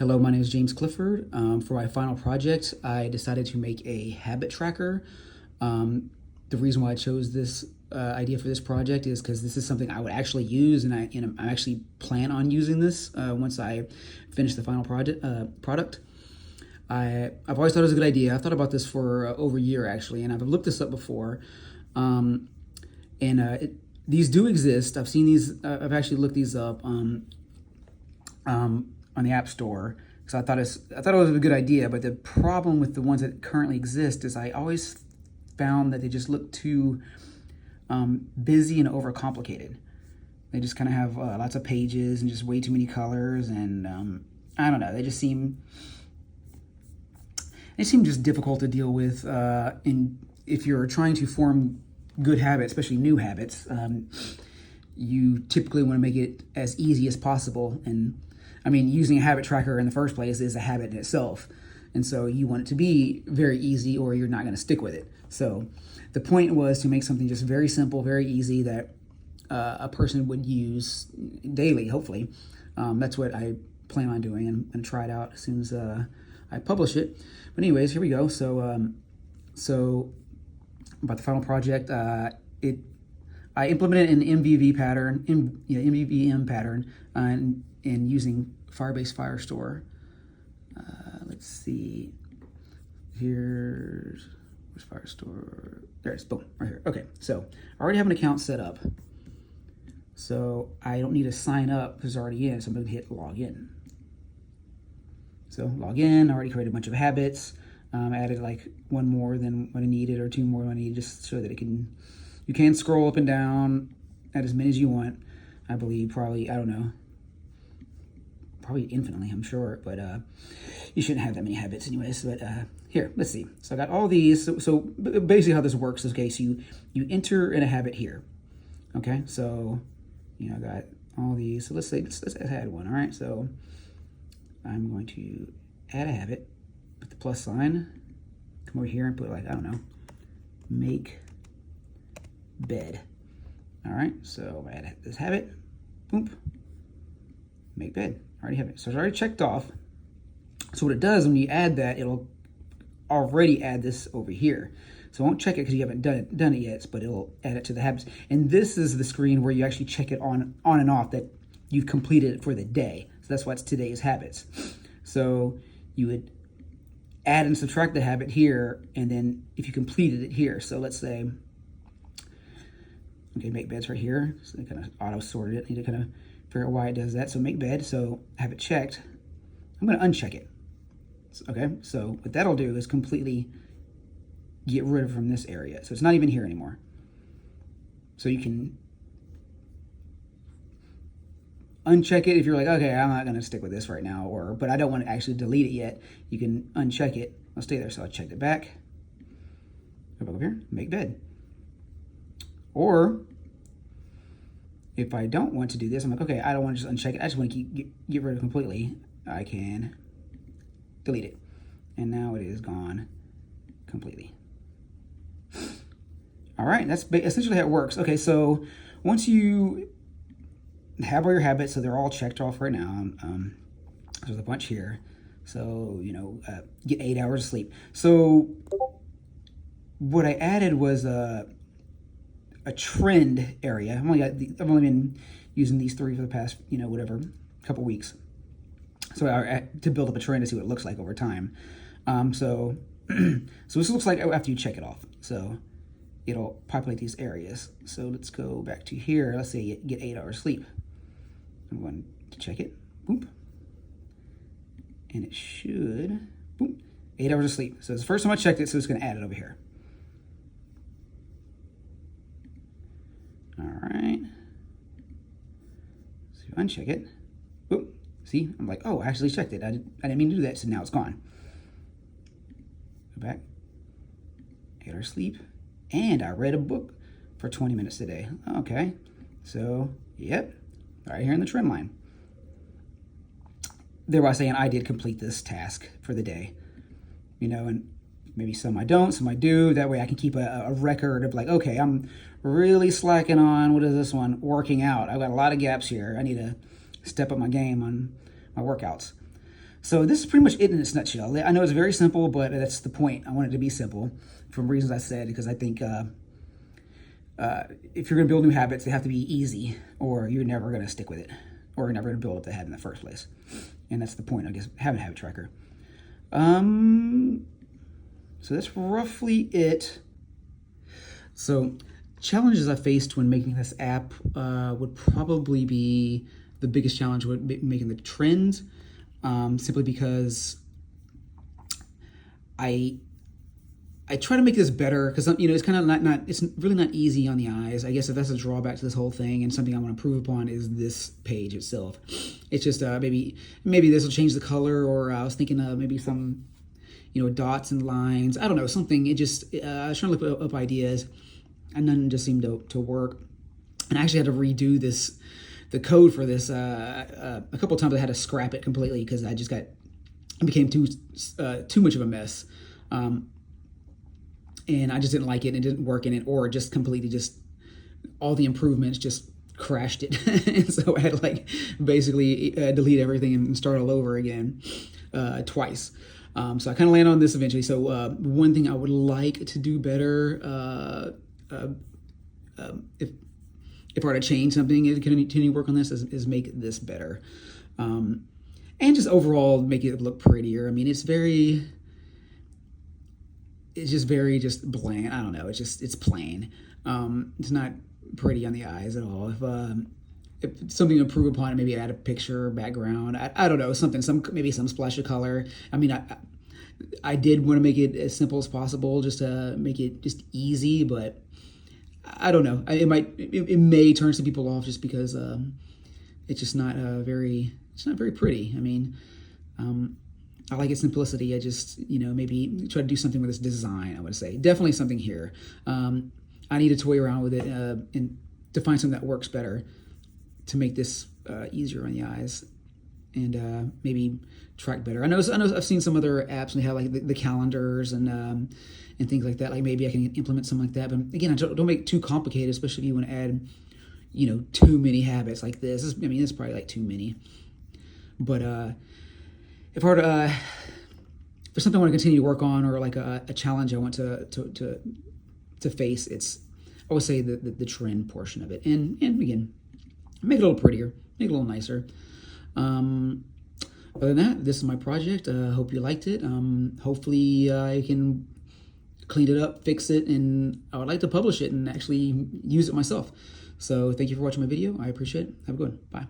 Hello, my name is James Clifford. For my final project, I decided to make a habit tracker. The reason why I chose this idea for this project is because this is something I would actually use, and I actually plan on using this once I finish the final product. I've always thought it was a good idea. I've thought about this for over a year actually, and I've looked this up before. These do exist. I've seen these. I've actually looked these up on the App Store because I thought it was a good idea. But the problem with the ones that currently exist is I always found that they just look too busy and overcomplicated. They just kind of have lots of pages and just way too many colors, and I don't know. They seem just difficult to deal with. If you're trying to form good habits, especially new habits, you typically want to make it as easy as possible. And I mean, using a habit tracker in the first place is a habit in itself. And so you want it to be very easy or you're not going to stick with it. So the point was to make something just very simple, very easy that a person would use daily, hopefully. That's what I plan on doing and try it out as soon as I publish it. But anyways, here we go. So about the final project, I implemented an MVV pattern, MVVM pattern, and using Firebase Firestore. Let's see. Where's Firestore? There it is. Boom, right here. Okay, so I already have an account set up. So I don't need to sign up because it's already in. So I'm going to hit login. So log in. I already created a bunch of habits. Added like one more than what I needed or two more than I needed, just so that you can scroll up and down at as many as you want. I believe probably, I don't know, probably infinitely, I'm sure, but you shouldn't have that many habits anyways. But here, let's see. So I got all these. So basically how this works is, okay, so you enter in a habit here. Okay, so I got all these. So let's add one. All right, so I'm going to add a habit. Put the plus sign, come over here and put, like, I don't know, make bed. All right, so I add this habit, boom, make bed. I already have it. So it's already checked off. So what it does when you add that, it'll already add this over here. So I won't check it because you haven't done it yet, but it'll add it to the habits. And this is the screen where you actually check it on and off that you've completed it for the day. So that's why it's today's habits. So you would add and subtract the habit here, and then if you completed it here. So let's say, okay, make beds right here. So they kind of auto sorted it. I need to kind of figure out why it does that. So make bed, so have it checked. I'm going to uncheck it. Okay, so what that'll do is completely get rid of from this area. So it's not even here anymore. So you can uncheck it if you're like, okay, I'm not going to stick with this right now, but I don't want to actually delete it yet. You can uncheck it. I'll stay there. So I checked it back. Go back up here, make bed. Or if I don't want to do this, I'm like, okay, I don't want to just uncheck it. I just want to get rid of it completely. I can delete it. And now it is gone completely. All right, that's essentially how it works. Okay, so once you have all your habits, so they're all checked off right now. There's a bunch here. So, get 8 hours of sleep. So what I added was a trend area. I've only been using these three for the past, couple weeks. So to build up a trend to see what it looks like over time. So this looks like after you check it off. So it'll populate these areas. So let's go back to here. Let's say get 8 hours sleep. I'm going to check it. Boop. And it should, boop, 8 hours of sleep. So it's the first time I checked it, so it's going to add it over here. All right. So you uncheck it. Boop. See, I'm like, oh, I actually checked it. I didn't mean to do that, so now it's gone. Go back. 8 hours sleep. And I read a book for 20 minutes today. Okay. So, yep. Right here in the trend line. Thereby saying I did complete this task for the day. And maybe some I don't, some I do. That way I can keep a record of like, okay, I'm really slacking on, what is this one? Working out. I've got a lot of gaps here. I need to step up my game on my workouts. So this is pretty much it in its nutshell. I know it's very simple, but that's the point. I want it to be simple for reasons I said, because I think if you're going to build new habits, they have to be easy, or you're never going to stick with it, or you're never going to build up the habit in the first place. And that's the point, I guess, having a habit tracker. So that's roughly it. So challenges I faced when making this app would probably be the biggest challenge with making the trend, simply because I try to make this better, because it's kind of not it's really not easy on the eyes. I guess if that's a drawback to this whole thing, and something I want to improve upon, is this page itself. It's just maybe this will change the color, or I was thinking maybe some dots and lines. I don't know, something. It just I was trying to look up ideas, and none just seemed to work. And I actually had to redo the code for this a couple of times. I had to scrap it completely because it became too much of a mess. And I just didn't like it, and it didn't work in it, or just completely all the improvements just crashed it. And so I had to basically delete everything and start all over again twice. So I kind of land on this eventually. So one thing I would like to do better, if I were to change something and continue to work on this, is make this better. And just overall make it look prettier. I mean, it's just very bland. I don't know. It's plain. It's not pretty on the eyes at all. If something to improve upon it, maybe add a picture, background. I don't know, maybe some splash of color. I mean, I did want to make it as simple as possible, just to make it just easy, but I don't know. It may turn some people off just because it's just not very pretty. I mean, I like its simplicity. I just, maybe try to do something with its design, I would say. Definitely something here. I need to toy around with it and to find something that works better to make this easier on the eyes, and maybe track better. I know I've seen some other apps, and they have the calendars and things like that. Maybe I can implement something like that. But again, don't make it too complicated, especially if you want to add, too many habits like this. It's probably too many. But if I were to, for something I want to continue to work on, or a challenge I want to face, I would say the trend portion of it, and again, make it a little prettier, make it a little nicer. Other than that, this is my project. Hope you liked it. Hopefully I can clean it up, fix it, and I would like to publish it and actually use it myself. So thank you for watching my video. I appreciate it. Have a good one. Bye.